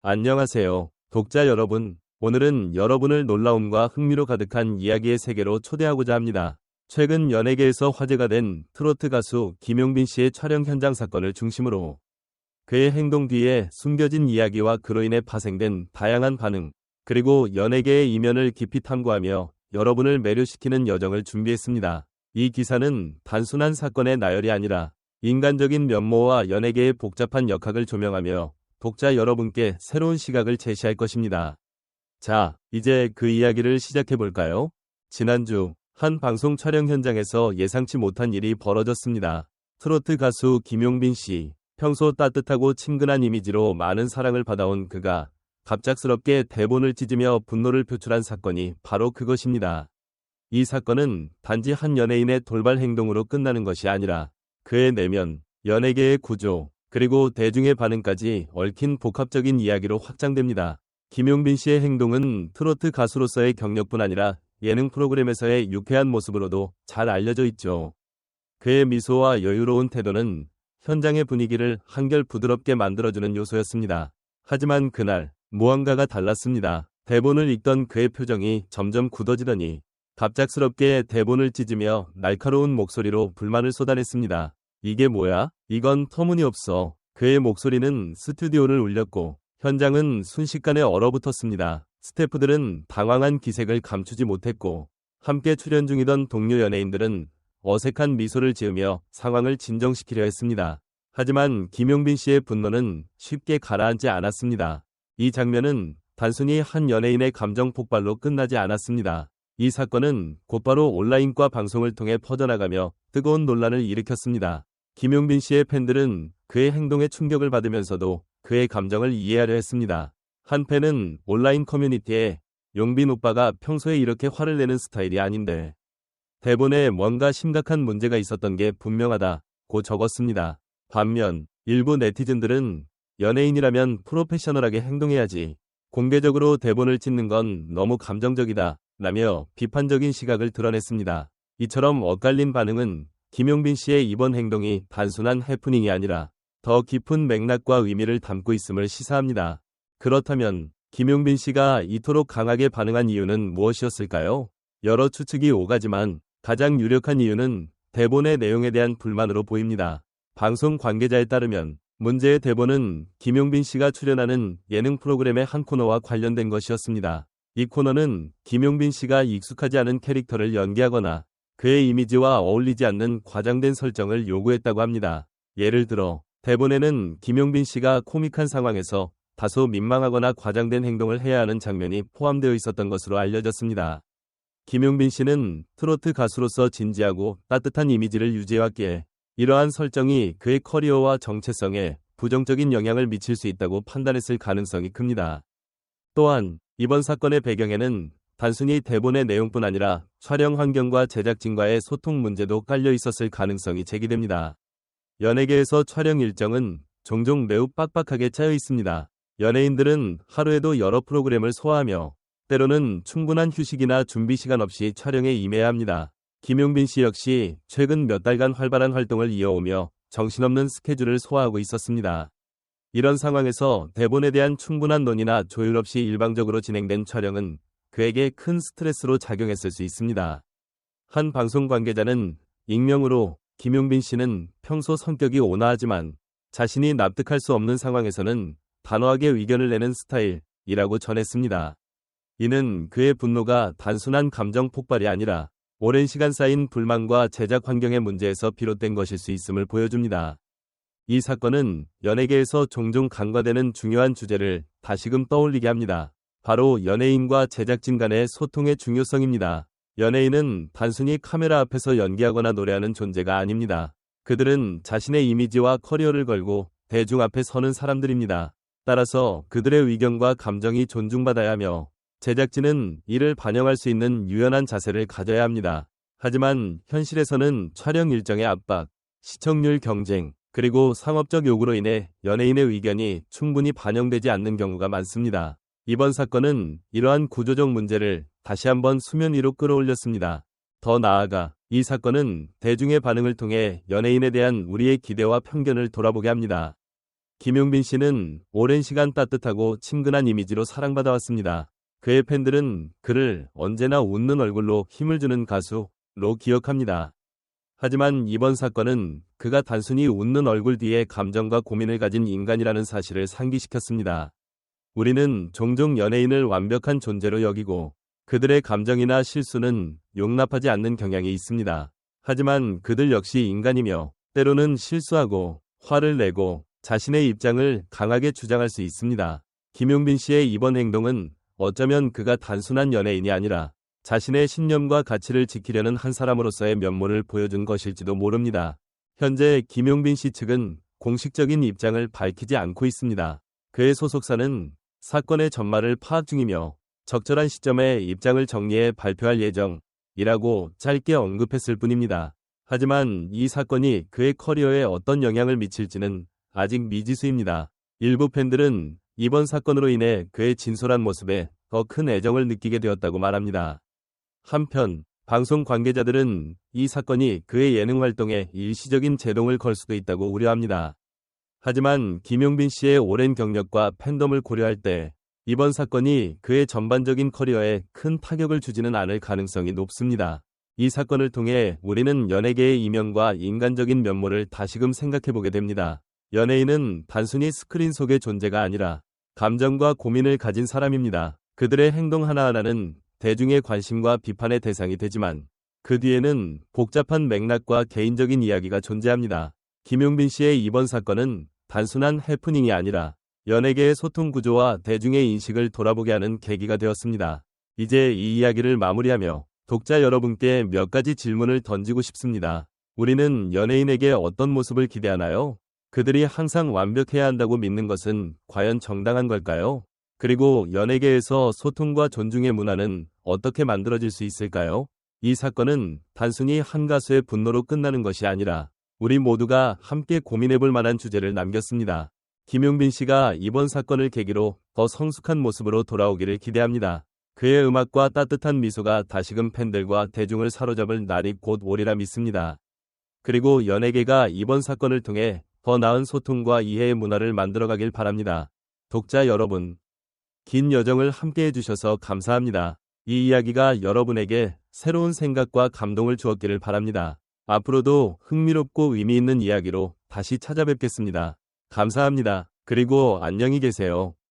안녕하세요, 독자 여러분. 오늘은 여러분을 놀라움과 흥미로 가득한 이야기의 세계로 초대하고자 합니다. 최근 연예계에서 화제가 된 트로트 가수 김용빈 씨의 촬영 현장 사건을 중심으로 그의 행동 뒤에 숨겨진 이야기와 그로 인해 파생된 다양한 반응, 그리고 연예계의 이면을 깊이 탐구하며 여러분을 매료시키는 여정을 준비했습니다. 이 기사는 단순한 사건의 나열이 아니라 인간적인 면모와 연예계의 복잡한 역학을 조명하며 독자 여러분께 새로운 시각을 제시할 것입니다. 자, 이제 그 이야기를 시작해볼까요? 지난주 한 방송 촬영 현장에서 예상치 못한 일이 벌어졌습니다. 트로트 가수 김용빈 씨, 평소 따뜻하고 친근한 이미지로 많은 사랑을 받아온 그가 갑작스럽게 대본을 찢으며 분노를 표출한 사건이 바로 그것입니다. 이 사건은 단지 한 연예인의 돌발 행동으로 끝나는 것이 아니라 그의 내면, 연예계의 구조, 그리고 대중의 반응까지 얽힌 복합적인 이야기로 확장됩니다. 김용빈 씨의 행동은 트로트 가수로서의 경력뿐 아니라 예능 프로그램에서의 유쾌한 모습으로도 잘 알려져 있죠. 그의 미소와 여유로운 태도는 현장의 분위기를 한결 부드럽게 만들어주는 요소였습니다. 하지만 그날 무언가가 달랐습니다. 대본을 읽던 그의 표정이 점점 굳어지더니 갑작스럽게 대본을 찢으며 날카로운 목소리로 불만을 쏟아냈습니다. 이게 뭐야? 이건 터무니없어. 그의 목소리는 스튜디오를 울렸고 현장은 순식간에 얼어붙었습니다. 스태프들은 당황한 기색을 감추지 못했고 함께 출연 중이던 동료 연예인들은 어색한 미소를 지으며 상황을 진정시키려 했습니다. 하지만 김용빈 씨의 분노는 쉽게 가라앉지 않았습니다. 이 장면은 단순히 한 연예인의 감정 폭발로 끝나지 않았습니다. 이 사건은 곧바로 온라인과 방송을 통해 퍼져나가며 뜨거운 논란을 일으켰습니다. 김용빈 씨의 팬들은 그의 행동에 충격을 받으면서도 그의 감정을 이해하려 했습니다. 한 팬은 온라인 커뮤니티에 용빈 오빠가 평소에 이렇게 화를 내는 스타일이 아닌데 대본에 뭔가 심각한 문제가 있었던 게 분명하다고 적었습니다. 반면 일부 네티즌들은 연예인이라면 프로페셔널하게 행동해야지, 공개적으로 대본을 찢는 건 너무 감정적이다 라며 비판적인 시각을 드러냈습니다. 이처럼 엇갈린 반응은 김용빈 씨의 이번 행동이 단순한 해프닝이 아니라 더 깊은 맥락과 의미를 담고 있음을 시사합니다. 그렇다면 김용빈 씨가 이토록 강하게 반응한 이유는 무엇이었을까요? 여러 추측이 오가지만 가장 유력한 이유는 대본의 내용에 대한 불만으로 보입니다. 방송 관계자에 따르면 문제의 대본은 김용빈 씨가 출연하는 예능 프로그램의 한 코너와 관련된 것이었습니다. 이 코너는 김용빈 씨가 익숙하지 않은 캐릭터를 연기하거나 그의 이미지와 어울리지 않는 과장된 설정을 요구했다고 합니다. 예를 들어 대본에는 김용빈 씨가 코믹한 상황에서 다소 민망하거나 과장된 행동을 해야 하는 장면이 포함되어 있었던 것으로 알려졌습니다. 김용빈 씨는 트로트 가수로서 진지하고 따뜻한 이미지를 유지해왔기에 이러한 설정이 그의 커리어와 정체성에 부정적인 영향을 미칠 수 있다고 판단했을 가능성이 큽니다. 또한 이번 사건의 배경에는 단순히 대본의 내용뿐 아니라 촬영 환경과 제작진과의 소통 문제도 깔려 있었을 가능성이 제기됩니다. 연예계에서 촬영 일정은 종종 매우 빡빡하게 짜여 있습니다. 연예인들은 하루에도 여러 프로그램을 소화하며 때로는 충분한 휴식이나 준비 시간 없이 촬영에 임해야 합니다. 김용빈 씨 역시 최근 몇 달간 활발한 활동을 이어오며 정신없는 스케줄을 소화하고 있었습니다. 이런 상황에서 대본에 대한 충분한 논의나 조율 없이 일방적으로 진행된 촬영은 그에게 큰 스트레스로 작용했을 수 있습니다. 한 방송 관계자는 익명으로 김용빈 씨는 평소 성격이 온화하지만 자신이 납득할 수 없는 상황에서는 단호하게 의견을 내는 스타일이라고 전했습니다. 이는 그의 분노가 단순한 감정 폭발이 아니라 오랜 시간 쌓인 불만과 제작 환경의 문제에서 비롯된 것일 수 있음을 보여줍니다. 이 사건은 연예계에서 종종 간과되는 중요한 주제를 다시금 떠올리게 합니다. 바로 연예인과 제작진 간의 소통의 중요성입니다. 연예인은 단순히 카메라 앞에서 연기하거나 노래하는 존재가 아닙니다. 그들은 자신의 이미지와 커리어를 걸고 대중 앞에 서는 사람들입니다. 따라서 그들의 의견과 감정이 존중받아야 하며 제작진은 이를 반영할 수 있는 유연한 자세를 가져야 합니다. 하지만 현실에서는 촬영 일정의 압박, 시청률 경쟁, 그리고 상업적 요구로 인해 연예인의 의견이 충분히 반영되지 않는 경우가 많습니다. 이번 사건은 이러한 구조적 문제를 다시 한번 수면 위로 끌어올렸습니다. 더 나아가 이 사건은 대중의 반응을 통해 연예인에 대한 우리의 기대와 편견을 돌아보게 합니다. 김용빈 씨는 오랜 시간 따뜻하고 친근한 이미지로 사랑받아왔습니다. 그의 팬들은 그를 언제나 웃는 얼굴로 힘을 주는 가수로 기억합니다. 하지만 이번 사건은 그가 단순히 웃는 얼굴 뒤에 감정과 고민을 가진 인간이라는 사실을 상기시켰습니다. 우리는 종종 연예인을 완벽한 존재로 여기고 그들의 감정이나 실수는 용납하지 않는 경향이 있습니다. 하지만 그들 역시 인간이며 때로는 실수하고 화를 내고 자신의 입장을 강하게 주장할 수 있습니다. 김용빈 씨의 이번 행동은 어쩌면 그가 단순한 연예인이 아니라 자신의 신념과 가치를 지키려는 한 사람으로서의 면모를 보여준 것일지도 모릅니다. 현재 김용빈 씨 측은 공식적인 입장을 밝히지 않고 있습니다. 그의 소속사는 사건의 전말을 파악 중이며 적절한 시점에 입장을 정리해 발표할 예정이라고 짧게 언급했을 뿐입니다. 하지만 이 사건이 그의 커리어에 어떤 영향을 미칠지는 아직 미지수입니다. 일부 팬들은 이번 사건으로 인해 그의 진솔한 모습에 더 큰 애정을 느끼게 되었다고 말합니다. 한편 방송 관계자들은 이 사건이 그의 예능 활동에 일시적인 제동을 걸 수도 있다고 우려합니다. 하지만 김용빈 씨의 오랜 경력과 팬덤을 고려할 때 이번 사건이 그의 전반적인 커리어에 큰 타격을 주지는 않을 가능성이 높습니다. 이 사건을 통해 우리는 연예계의 이면과 인간적인 면모를 다시금 생각해보게 됩니다. 연예인은 단순히 스크린 속의 존재가 아니라 감정과 고민을 가진 사람입니다. 그들의 행동 하나하나는 대중의 관심과 비판의 대상이 되지만 그 뒤에는 복잡한 맥락과 개인적인 이야기가 존재합니다. 김용빈 씨의 이번 사건은 단순한 해프닝이 아니라 연예계의 소통 구조와 대중의 인식을 돌아보게 하는 계기가 되었습니다. 이제 이 이야기를 마무리하며 독자 여러분께 몇 가지 질문을 던지고 싶습니다. 우리는 연예인에게 어떤 모습을 기대하나요? 그들이 항상 완벽해야 한다고 믿는 것은 과연 정당한 걸까요? 그리고 연예계에서 소통과 존중의 문화는 어떻게 만들어질 수 있을까요? 이 사건은 단순히 한 가수의 분노로 끝나는 것이 아니라 우리 모두가 함께 고민해볼 만한 주제를 남겼습니다. 김용빈 씨가 이번 사건을 계기로 더 성숙한 모습으로 돌아오기를 기대합니다. 그의 음악과 따뜻한 미소가 다시금 팬들과 대중을 사로잡을 날이 곧 오리라 믿습니다. 그리고 연예계가 이번 사건을 통해 더 나은 소통과 이해의 문화를 만들어가길 바랍니다. 독자 여러분, 긴 여정을 함께 해주셔서 감사합니다. 이 이야기가 여러분에게 새로운 생각과 감동을 주었기를 바랍니다. 앞으로도 흥미롭고 의미 있는 이야기로 다시 찾아뵙겠습니다. 감사합니다. 그리고 안녕히 계세요.